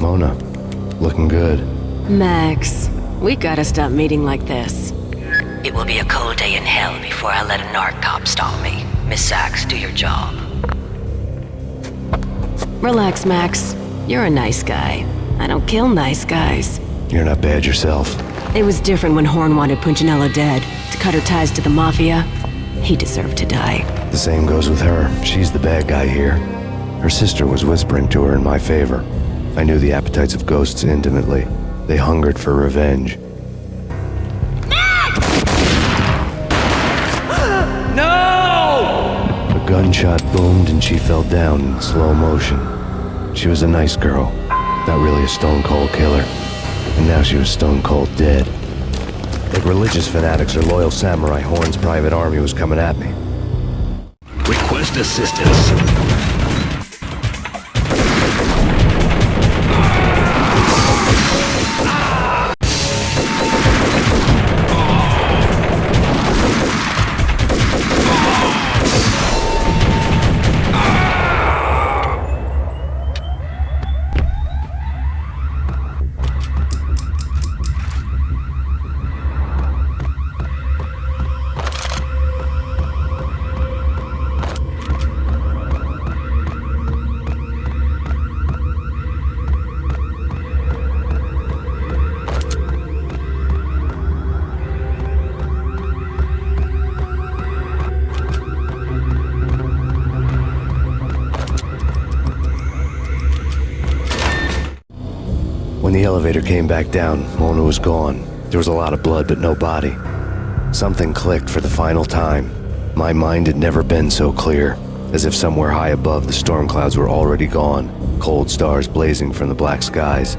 Mona, looking good. Max, we gotta stop meeting like this. It will be a cold day in hell before I let a narc cop stop me. Miss Sachs, do your job. Relax, Max. You're a nice guy. I don't kill nice guys. You're not bad yourself. It was different when Horn wanted Punchinello dead, to cut her ties to the Mafia. He deserved to die. The same goes with her. She's the bad guy here. Her sister was whispering to her in my favor. I knew the appetites of ghosts intimately. They hungered for revenge. No! A gunshot boomed and she fell down in slow motion. She was a nice girl, not really a stone-cold killer. And now she was stone-cold dead. Like religious fanatics or loyal samurai, Horn's private army was coming at me. Request assistance. When the elevator came back down, Mona was gone. There was a lot of blood, but no body. Something clicked for the final time. My mind had never been so clear, as if somewhere high above the storm clouds were already gone, cold stars blazing from the black skies.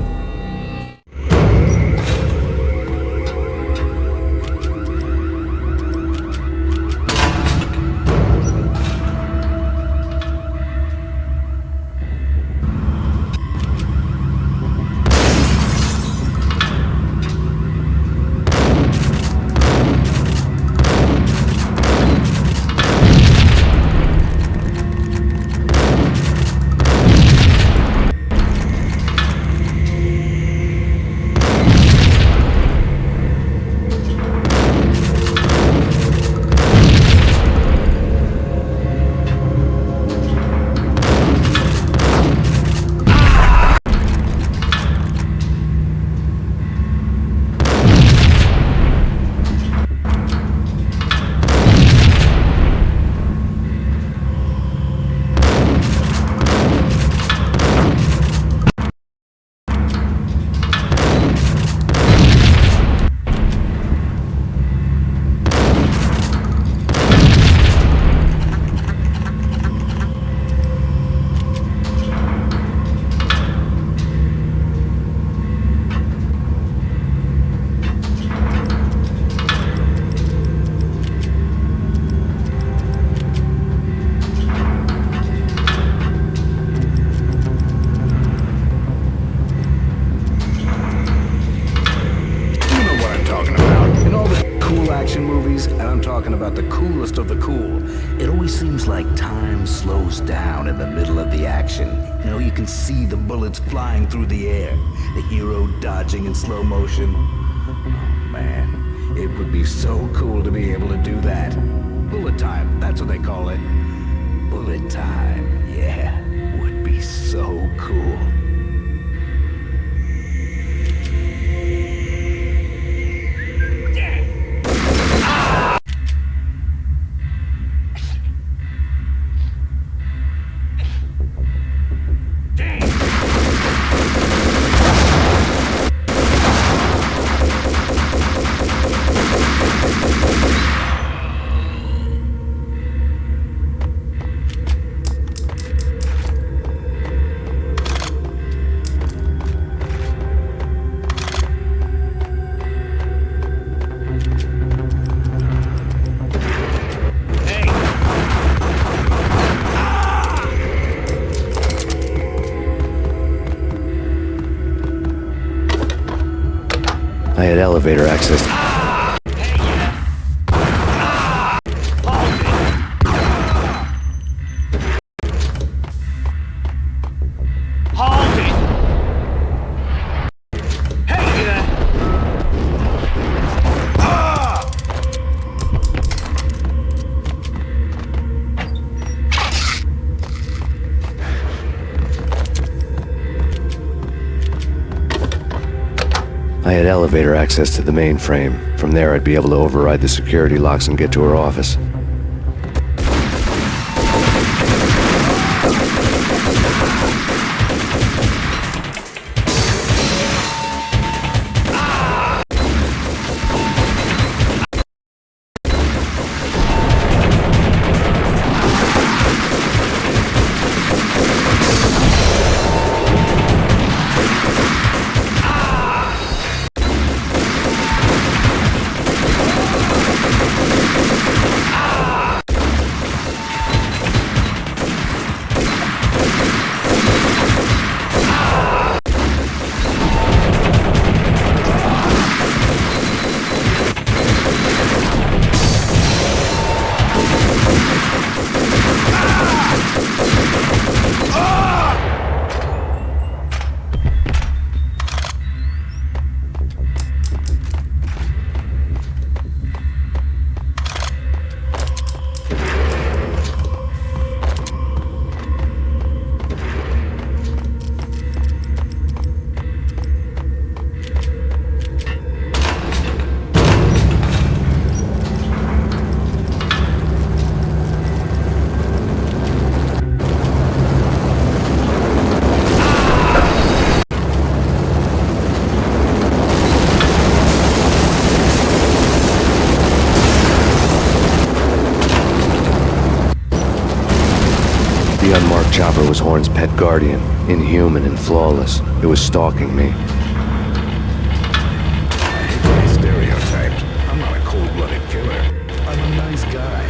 And I'm talking about the coolest of the cool. It always seems like time slows down in the middle of the action. You know, you can see the bullets flying through the air, the hero dodging in slow motion. Oh man, it would be so cool to be able to do that. Bullet time, that's what they call it. Bullet time, yeah, would be so cool. I had elevator access. I had elevator access to the mainframe. From there, I'd be able to override the security locks and get to her office. The unmarked chopper was Horn's pet guardian, inhuman and flawless. It was stalking me. Stereotyped. I'm not a cold-blooded killer. I'm a nice guy.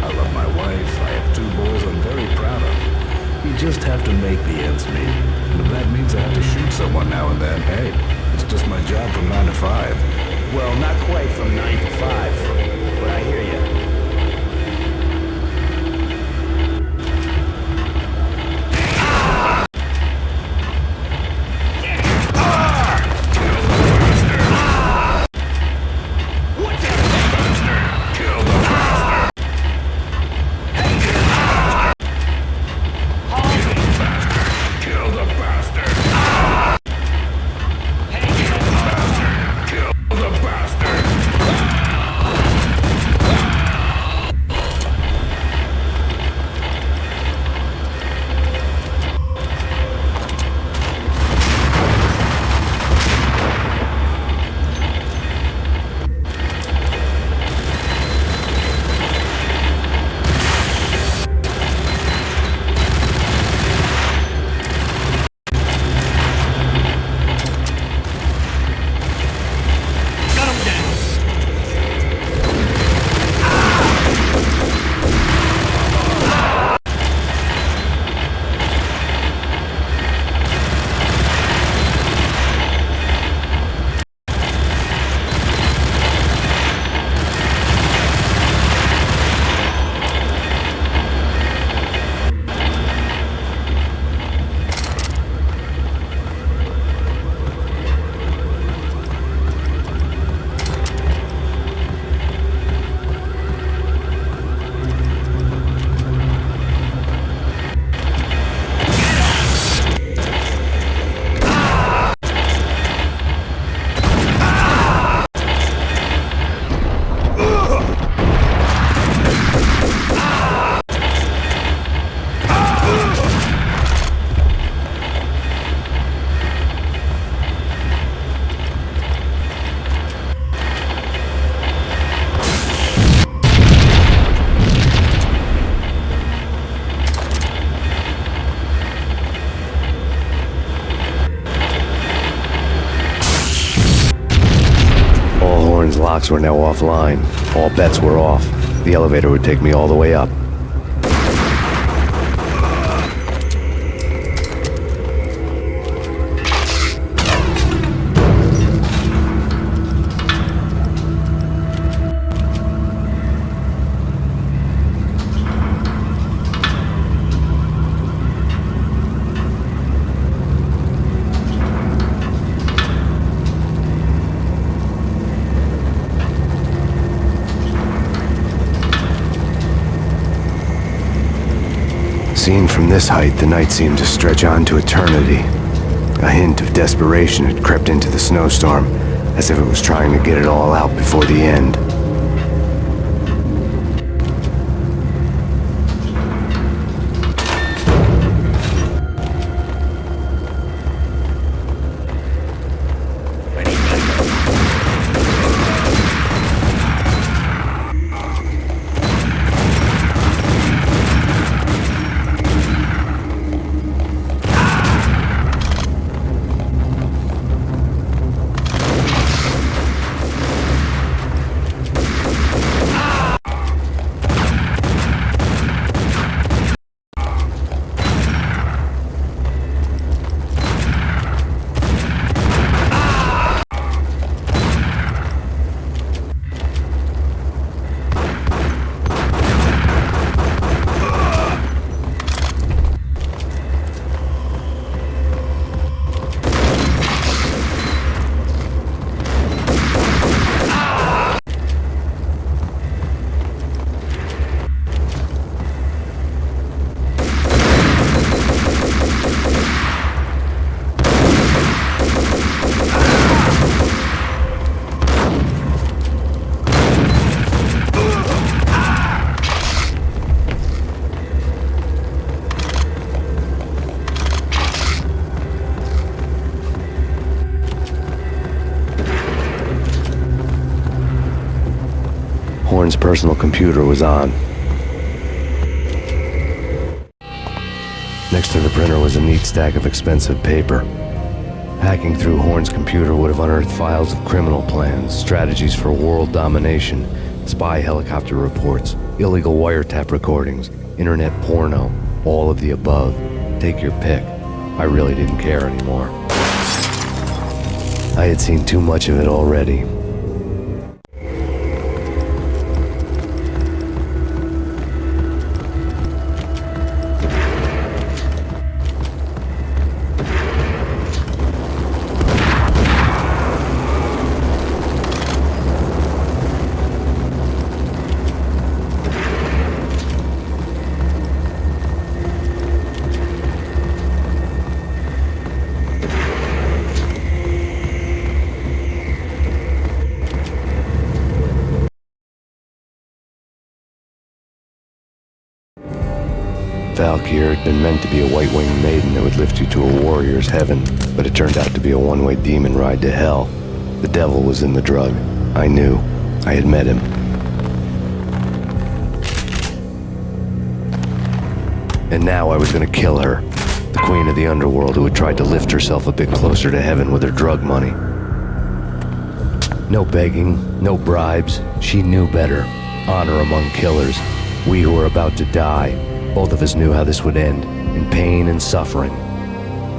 I love my wife. I have 2 boys I'm very proud of. You just have to make the ends meet. And if that means I have to shoot someone now and then, hey, it's just my job from 9 to 5. Well, not quite from 9 to 5, but I hear you. Locks were now offline. All bets were off. The elevator would take me all the way up. Seen from this height, the night seemed to stretch on to eternity. A hint of desperation had crept into the snowstorm. as if it was trying to get it all out before the end. Horn's personal computer was on. Next to the printer was a neat stack of expensive paper. Hacking through Horn's computer would have unearthed files of criminal plans, strategies for world domination, spy helicopter reports, illegal wiretap recordings, internet porno, all of the above. Take your pick. I really didn't care anymore. I had seen too much of it already. Valkyr had been meant to be a white-winged maiden that would lift you to a warrior's heaven, but it turned out to be a one-way demon ride to hell. The devil was in the drug. I knew. I had met him. And now I was gonna kill her, the queen of the underworld who had tried to lift herself a bit closer to heaven with her drug money. No begging, no bribes. She knew better. Honor among killers. We who were about to die. Both of us knew how this would end, in pain and suffering.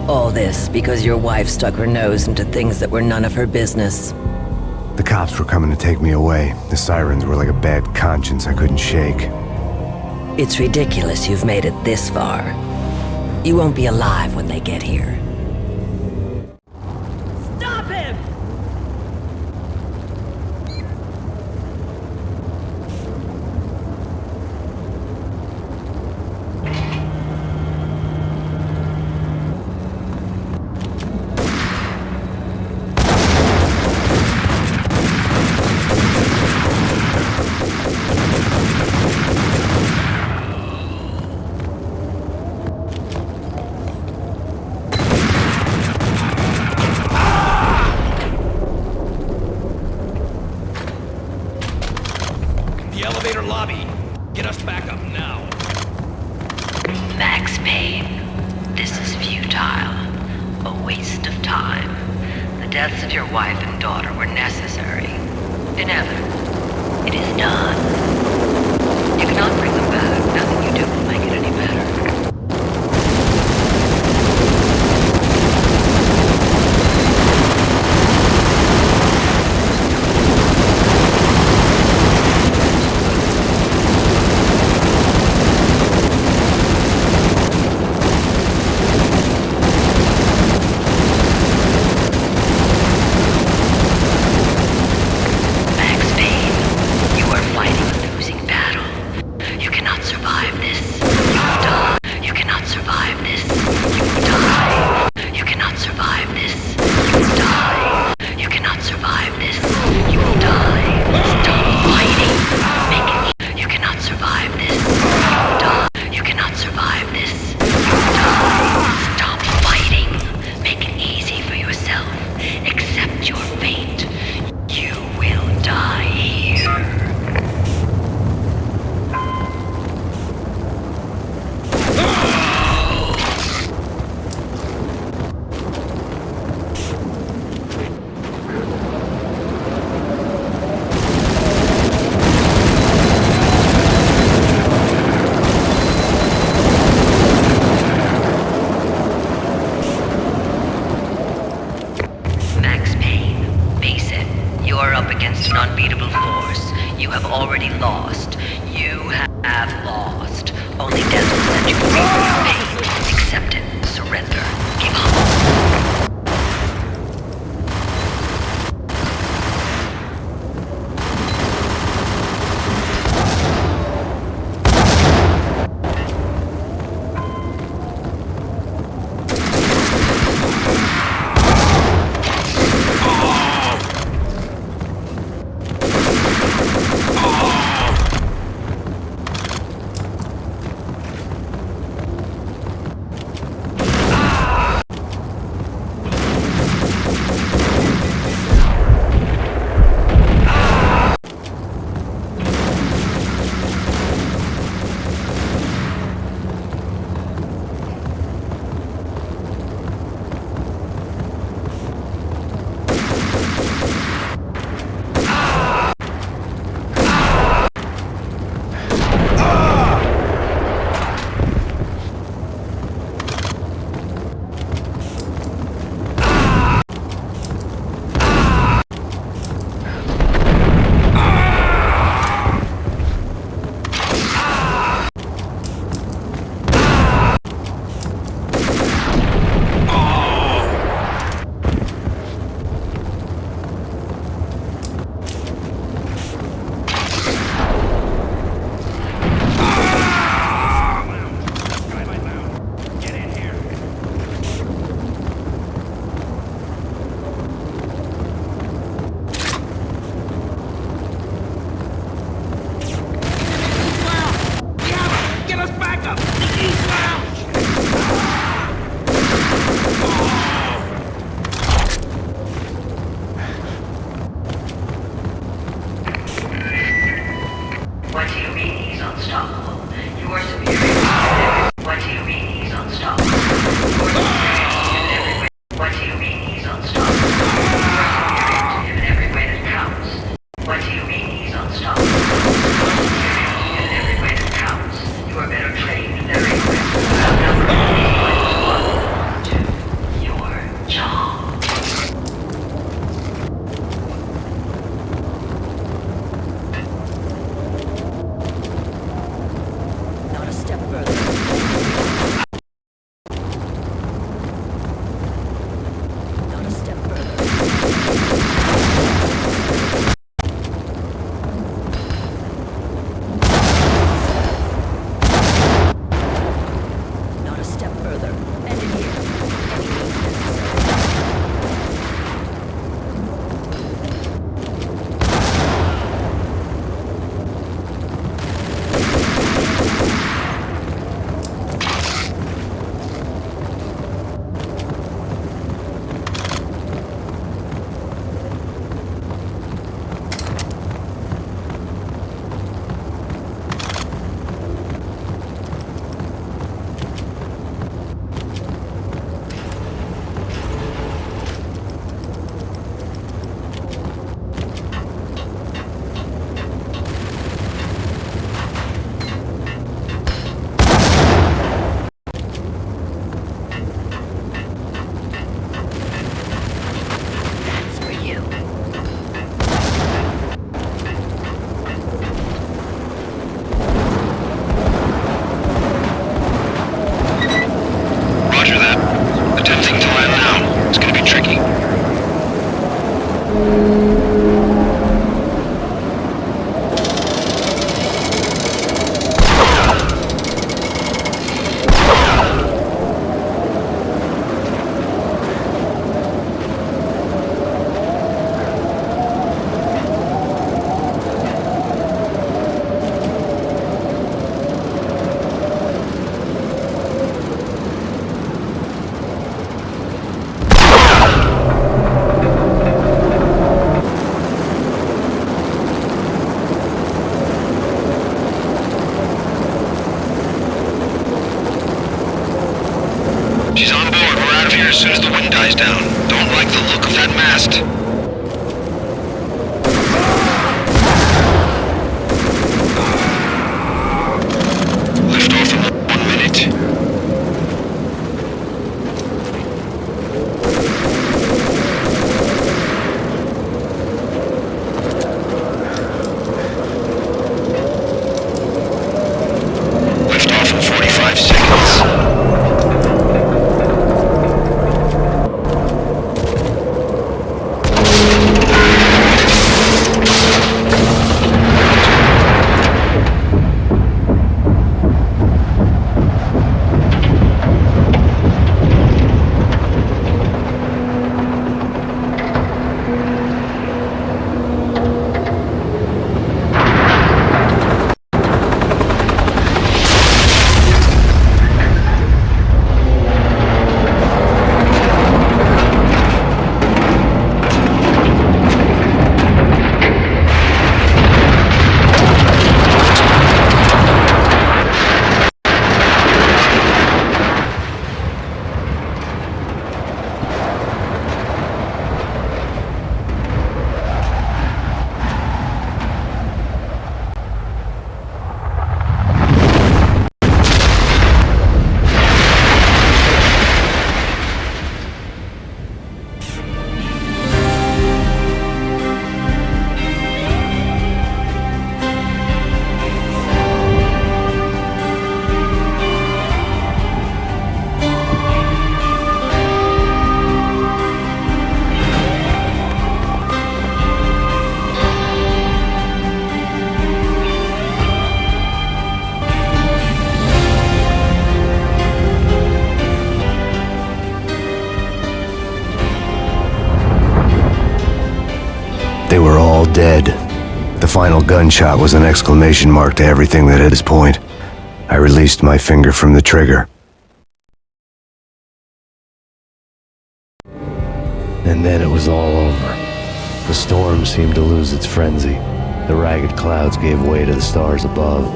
All this because your wife stuck her nose into things that were none of her business. The cops were coming to take me away. The sirens were like a bad conscience I couldn't shake. It's ridiculous you've made it this far. You won't be alive when they get here. Stop him! lobby. Get us back up now. Max Payne, this is futile. A waste of time. The deaths of your wife and daughter were necessary. Inevitable. It is done. You cannot bring them back. Nothing you do will make it any better. You cannot unbeatable force. You have already lost. You have lost. Only death will set you free from your pain. Accept it. Surrender. Give up. What do you mean he's unstoppable? You are superior. What do you mean he's unstoppable? You are superior in every way. What do you mean he's unstoppable? You are superior to him in every way that counts. What do you mean he's unstoppable? You are superior to him in every way that counts. You are better trained, very quick. One, two, your job. Not a step further. Not a step further. Not a step further. End it here. Any means necessary. That's for you. Roger that. Attempting to land now. It's gonna be tricky. She's on board. We're out of here as soon as the wind dies down. Don't like the look of that mast. Lift off in 1 minute. all dead. The final gunshot was an exclamation mark to everything that hit his point. I released my finger from the trigger. And then it was all over. The storm seemed to lose its frenzy. The ragged clouds gave way to the stars above.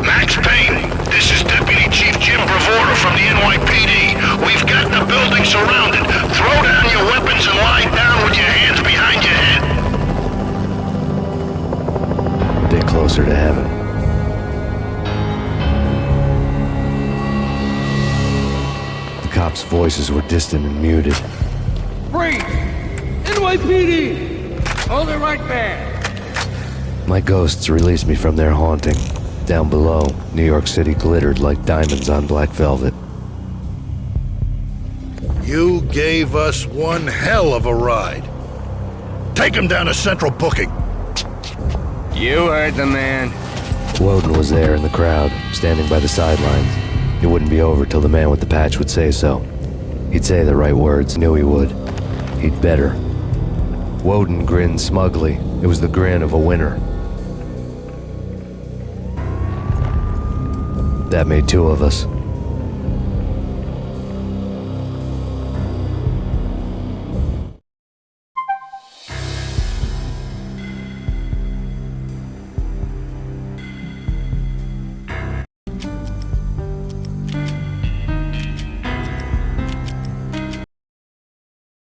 Max Payne, this is Deputy Chief Jim Bravura from the NYPD. We've got the building surrounded. Throw down your weapons and lie down with your hands behind your head. A bit closer to heaven. The cops' voices were distant and muted. Freeze! NYPD! Hold it right there! My ghosts released me from their haunting. Down below, New York City glittered like diamonds on black velvet. You gave us one hell of a ride. Take him down to Central Booking. You heard the man. Woden was there in the crowd, standing by the sidelines. It wouldn't be over till the man with the patch would say so. He'd say the right words, knew he would. He'd better. Woden grinned smugly. It was the grin of a winner. That made two of us.